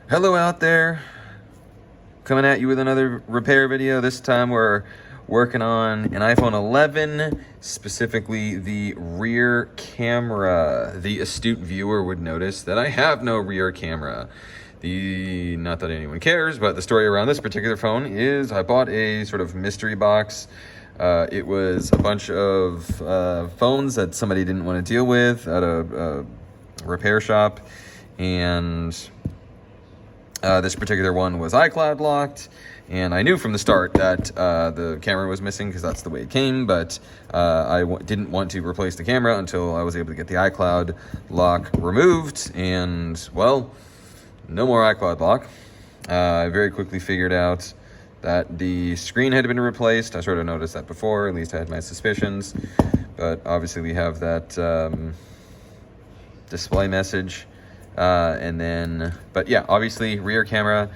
Hello out there, coming at you with another repair video. This time we're working on an iPhone 11, specifically the rear camera. The astute viewer would notice that I have no rear camera. Not that anyone cares, but the story around this particular phone is I bought a sort of mystery box. It was a bunch of phones that somebody didn't want to deal with at a repair shop, and this particular one was iCloud locked, and I knew from the start that the camera was missing because that's the way it came, but I didn't want to replace the camera until I was able to get the iCloud lock removed, and, well, no more iCloud lock. I very quickly figured out that the screen had been replaced. I sort of noticed that before, at least I had my suspicions, but obviously we have that display message. But yeah, obviously rear camera,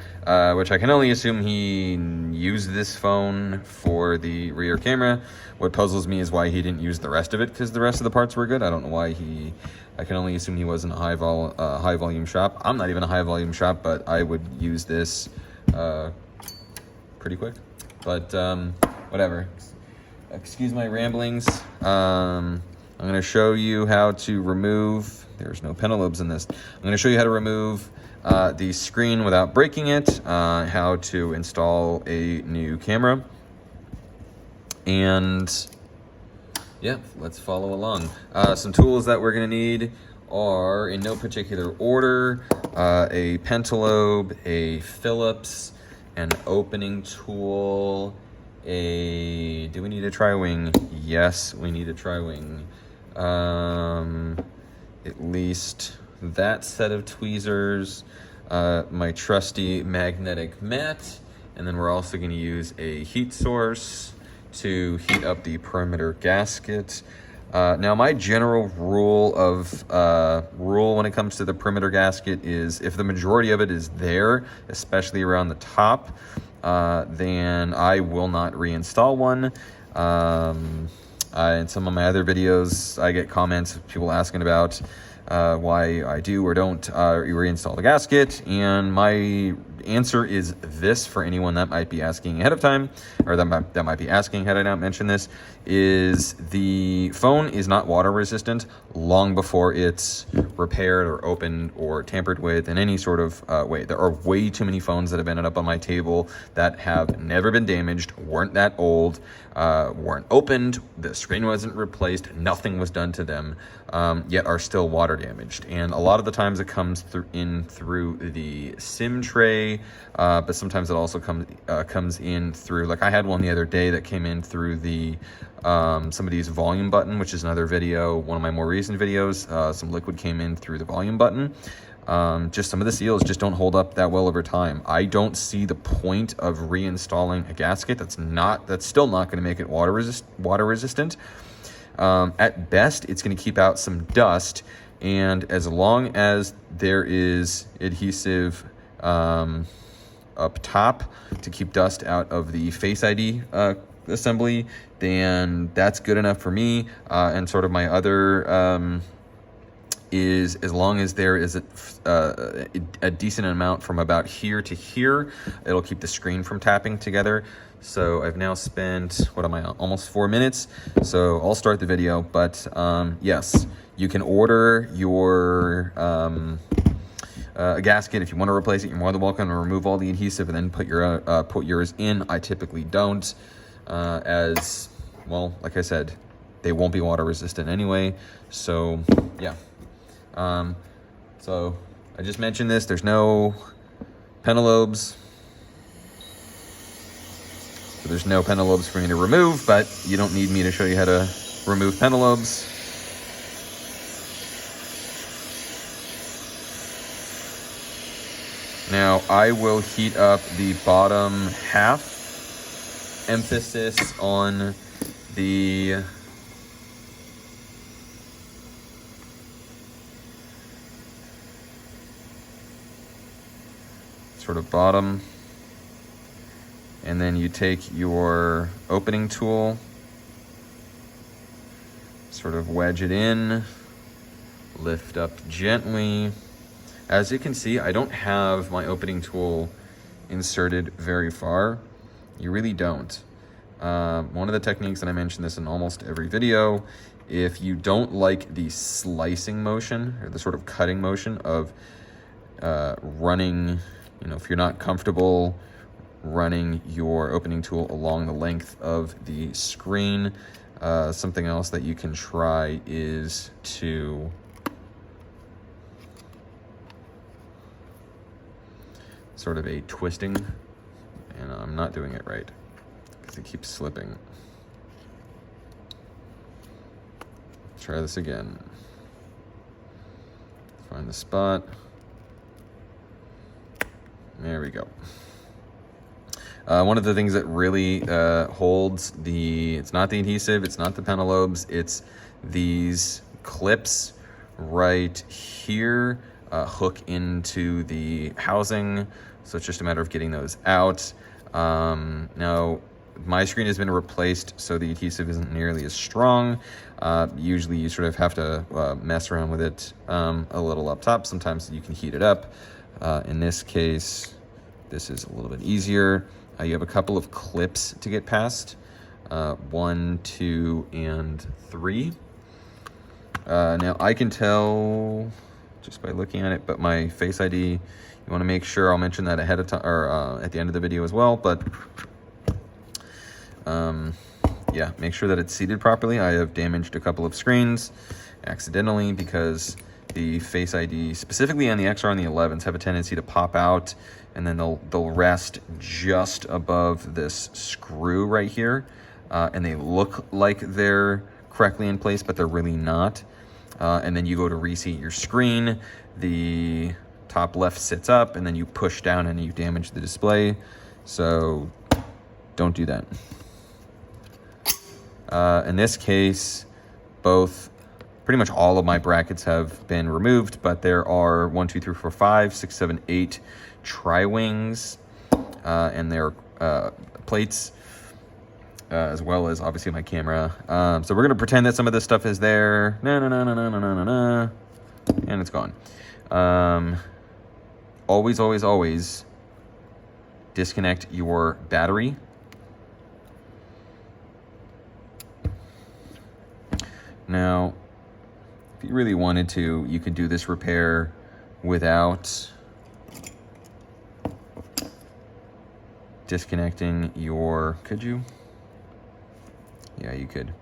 which I can only assume he used this phone for the rear camera. What puzzles me is why he didn't use the rest of it, because the rest of the parts were good. I don't know why I can only assume he wasn't a high volume shop. I'm not even a high volume shop, but I would use this pretty quick. But whatever. Excuse my ramblings. I'm going to show you how to remove. There's no Pentalobes in this. I'm going to show you how to remove the screen without breaking it, how to install a new camera, and yeah, let's follow along. Some tools that we're going to need are, in no particular order, a Pentalobe, a Phillips, an opening tool, do we need a tri-wing? Yes, we need a tri-wing. At least that set of tweezers, my trusty magnetic mat, and then we're also going to use a heat source to heat up the perimeter gasket. Now, my general rule when it comes to the perimeter gasket is if the majority of it is there, especially around the top, then I will not reinstall one. In some of my other videos, I get comments of people asking about why I do or don't reinstall the gasket, and my answer is this for anyone that might be asking ahead of time, or that might be asking had I not mentioned this, is the phone is not water resistant long before it's repaired or opened or tampered with in any sort of way. There are way too many phones that have ended up on my table that have never been damaged, weren't that old, weren't opened, the screen wasn't replaced, nothing was done to them, yet are still water damaged. And a lot of the times it comes through the SIM tray, but sometimes it also comes in through, like I had one the other day that came in through the somebody's volume button, which is another video, one of my more recent videos. Some liquid came in through the volume button. Just some of the seals just don't hold up that well over time. I don't see the point of reinstalling a gasket that's still not going to make it water resistant. At best, it's going to keep out some dust, and as long as there is adhesive up top to keep dust out of the Face ID assembly, then that's good enough for me. And sort of my other is, as long as there is a decent amount from about here to here, it'll keep the screen from tapping together. So I've now spent, almost 4 minutes. So I'll start the video, but yes, you can order your a gasket. If you want to replace it, you're more than welcome to remove all the adhesive and then put yours in. I typically don't, as well, like I said, they won't be water resistant anyway. So yeah. So I just mentioned this. There's no Pentalobes. So there's no Pentalobes for me to remove, but you don't need me to show you how to remove Pentalobes. Now, I will heat up the bottom half, emphasis on the sort of bottom, and then you take your opening tool, sort of wedge it in, lift up gently, As you can see, I don't have my opening tool inserted very far. You really don't. One of the techniques, and I mention this in almost every video, if you don't like the slicing motion or the sort of cutting motion of running, if you're not comfortable running your opening tool along the length of the screen, something else that you can try is to sort of a twisting, and I'm not doing it right because it keeps slipping. Try this again. Find the spot. There we go. One of the things that really holds it's not the adhesive, it's not the Pentalobes, it's these clips right here, hook into the housing. So it's just a matter of getting those out. Now, my screen has been replaced, so the adhesive isn't nearly as strong. Usually you sort of have to mess around with it a little up top. Sometimes you can heat it up. In this case, this is a little bit easier. You have a couple of clips to get past, 1, 2, and 3. Now I can tell just by looking at it, but my Face ID, you want to make sure, I'll mention that ahead of time, or at the end of the video as well, but yeah, make sure that it's seated properly. I have damaged a couple of screens accidentally because the Face ID, specifically on the XR and the 11s, have a tendency to pop out, and then they'll rest just above this screw right here, and they look like they're correctly in place, but they're really not. And then you go to reseat your screen, the top left sits up, and then you push down and you damage the display. So don't do that. In this case, pretty much all of my brackets have been removed, but there are 1, 2, 3, 4, 5, 6, 7, 8 tri-wings, and their plates, as well as obviously my camera. So we're gonna pretend that some of this stuff is there. And it's gone. Always, always, always disconnect your battery. Now, if you really wanted to, you could do this repair without disconnecting your, could you? Yeah, you could.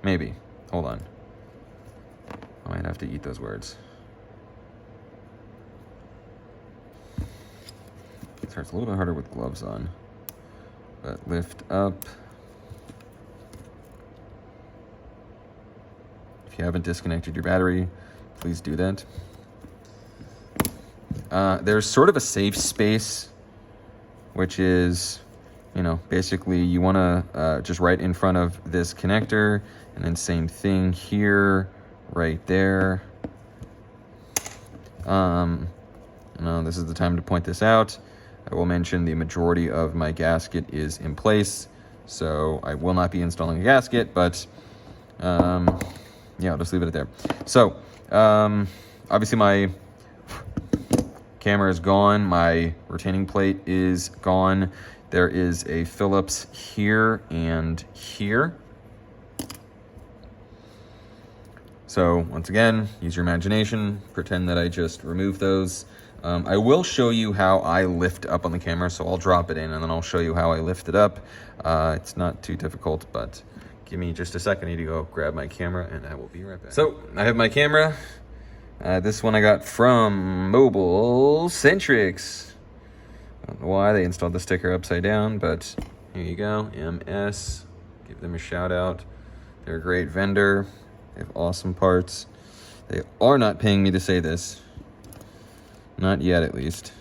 Maybe. Hold on. I might have to eat those words. It hurts a little bit harder with gloves on. But lift up. If you haven't disconnected your battery, please do that. There's sort of a safe space, which is, basically you want to just right in front of this connector, and then same thing here, right there. This is the time to point this out. I will mention the majority of my gasket is in place, so I will not be installing a gasket, but yeah, I'll just leave it at there. So, obviously my camera is gone. My retaining plate is gone. There is a Phillips here and here. So, once again, use your imagination. Pretend that I just removed those. I will show you how I lift up on the camera, so I'll drop it in and then I'll show you how I lift it up. It's not too difficult, but give me just a second. I need to go grab my camera and I will be right back. So, I have my camera. This one I got from Mobile Centrics. I don't know why they installed the sticker upside down, but here you go, MS. Give them a shout out. They're a great vendor. They have awesome parts. They are not paying me to say this. Not yet, at least.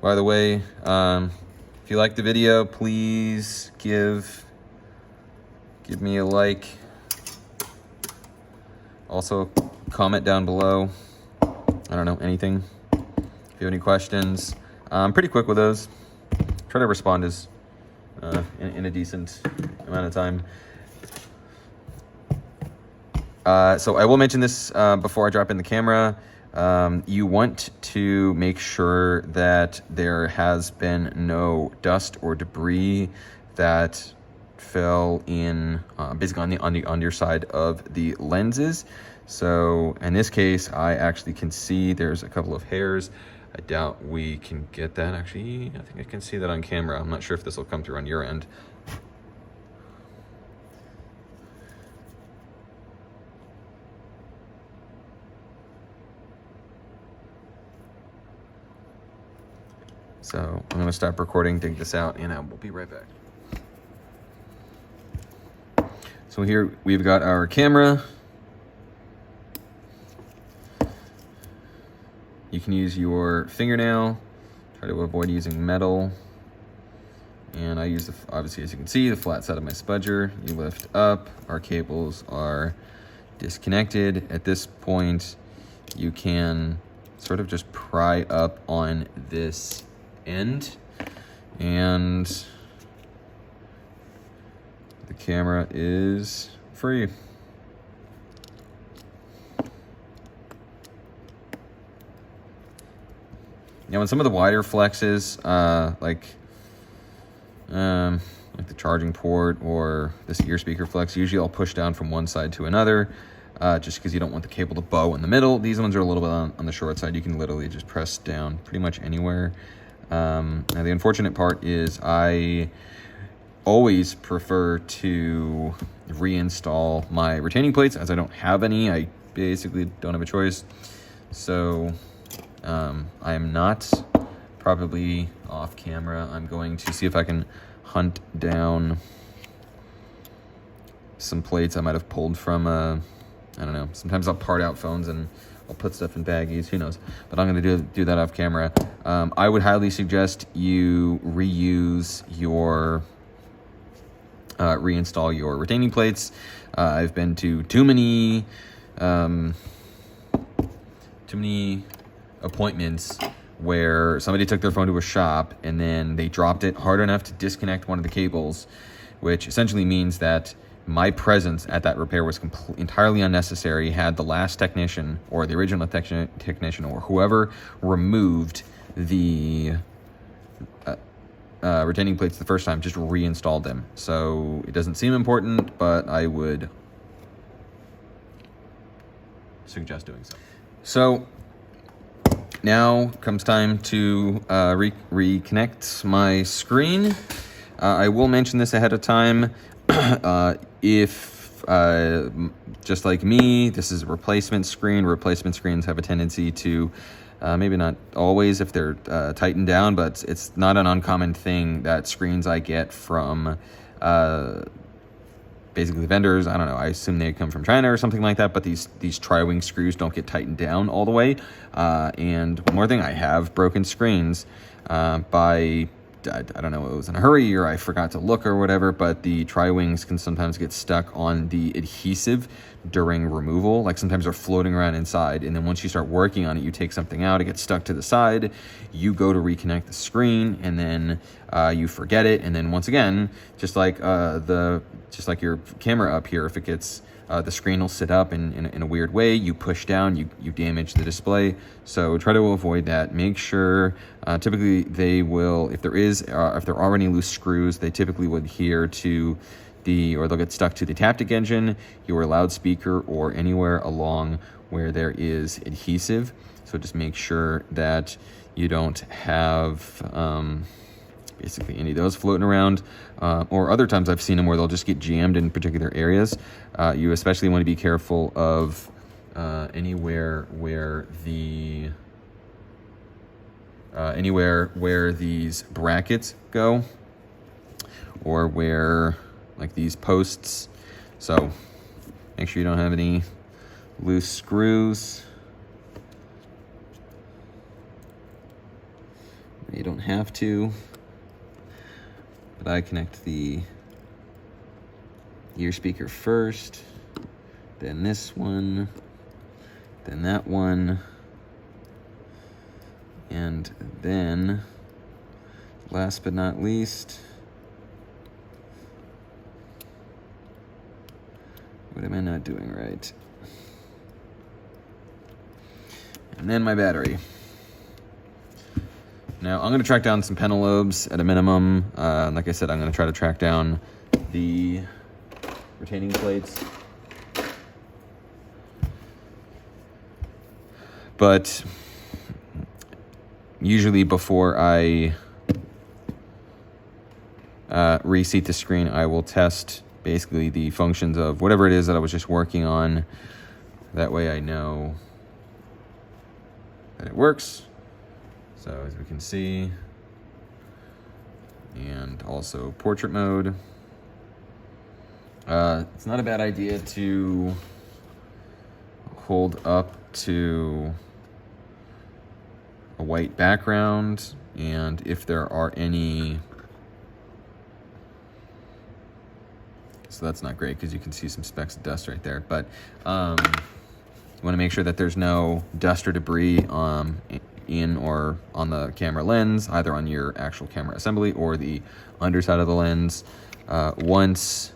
By the way, if you like the video, please give me a like. Also, comment down below. I don't know, anything. If you have any questions, I'm pretty quick with those. Try to respond as in a decent amount of time. So I will mention this before I drop in the camera. You want to make sure that there has been no dust or debris that fell in basically on the underside of the lenses. So in this case, I actually can see there's a couple of hairs. I doubt we can get that. Actually, I think I can see that on camera. I'm not sure if this will come through on your end. So I'm going to stop recording, dig this out, and we'll be right back. So here we've got our camera. You can use your fingernail, try to avoid using metal. And I use, obviously, as you can see, the flat side of my spudger. You lift up, our cables are disconnected. At this point, you can sort of just pry up on this end, and the camera is free. Now, on some of the wider flexes, like the charging port or this ear speaker flex, usually I'll push down from one side to another, just because you don't want the cable to bow in the middle. These ones are a little bit on the short side. You can literally just press down pretty much anywhere. Now, the unfortunate part is I always prefer to reinstall my retaining plates, as I don't have any. I basically don't have a choice. So I am not, probably off camera, I'm going to see if I can hunt down some plates I might have pulled from, I don't know, sometimes I'll part out phones and I'll put stuff in baggies, who knows. But I'm going to do that off camera. I would highly suggest you reuse your, reinstall your retaining plates. I've been to too many appointments where somebody took their phone to a shop and then they dropped it hard enough to disconnect one of the cables, which essentially means that my presence at that repair was entirely unnecessary. Had the last technician or the original technician or whoever removed the retaining plates the first time just reinstalled them. So it doesn't seem important, but I would suggest doing so. So now comes time to reconnect my screen. I will mention this ahead of time. If just like me, this is a replacement screen. Replacement screens have a tendency to, maybe not always if they're tightened down, but it's not an uncommon thing that screens I get from basically vendors, I don't know, I assume they come from China or something like that, but these tri-wing screws don't get tightened down all the way. And one more thing, I have broken screens by, I don't know, it was in a hurry or I forgot to look or whatever, but the tri-wings can sometimes get stuck on the adhesive during removal. Like sometimes they're floating around inside, and then once you start working on it, you take something out, it gets stuck to the side, you go to reconnect the screen, and then you forget it, and then once again, just like your camera up here, if it gets the screen will sit up in a weird way. You push down, you damage the display. So try to avoid that. Make sure, typically they will, if there are any loose screws, they typically will adhere to or they'll get stuck to the Taptic engine, your loudspeaker, or anywhere along where there is adhesive. So just make sure that you don't have basically any of those floating around, or other times I've seen them where they'll just get jammed in particular areas. You especially want to be careful of anywhere where these brackets go, or where like these posts. So make sure you don't have any loose screws. You don't have to. But I connect the ear speaker first, then this one, then that one, and then, last but not least, what am I not doing right? And then my battery. Now, I'm going to track down some Pentalobes at a minimum. Like I said, I'm going to try to track down the retaining plates. But usually before I reseat the screen, I will test basically the functions of whatever it is that I was just working on. That way I know that it works. So as we can see, and also portrait mode. It's not a bad idea to hold up to a white background, and if there are any, so that's not great because you can see some specks of dust right there, but you want to make sure that there's no dust or debris in or on the camera lens, either on your actual camera assembly or the underside of the lens. Once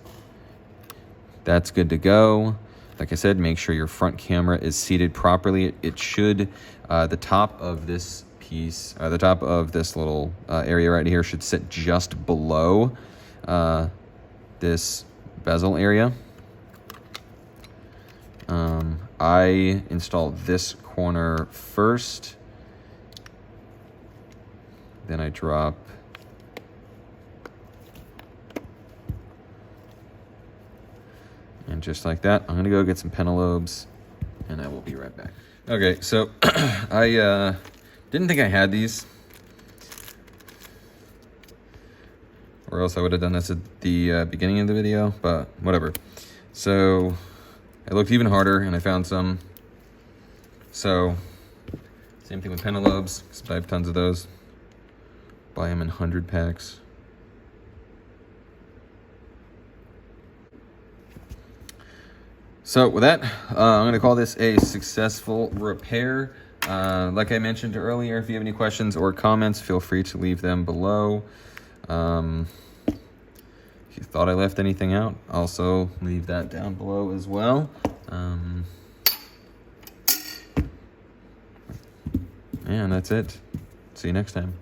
that's good to go, like I said, make sure your front camera is seated properly. It should, the top of this piece, the top of this little area right here should sit just below this bezel area. I install this corner first, then I drop and just like that. I'm gonna go get some Pentalobes and I will be right back. Okay, so I didn't think I had these, or else I would have done this at the beginning of the video, but whatever. So I looked even harder and I found some. So same thing with Pentalobes, because I have tons of those. Buy them in 100 packs. So with that, I'm going to call this a successful repair. Like I mentioned earlier, if you have any questions or comments, feel free to leave them below. If you thought I left anything out, also leave that down below as well. And that's it. See you next time.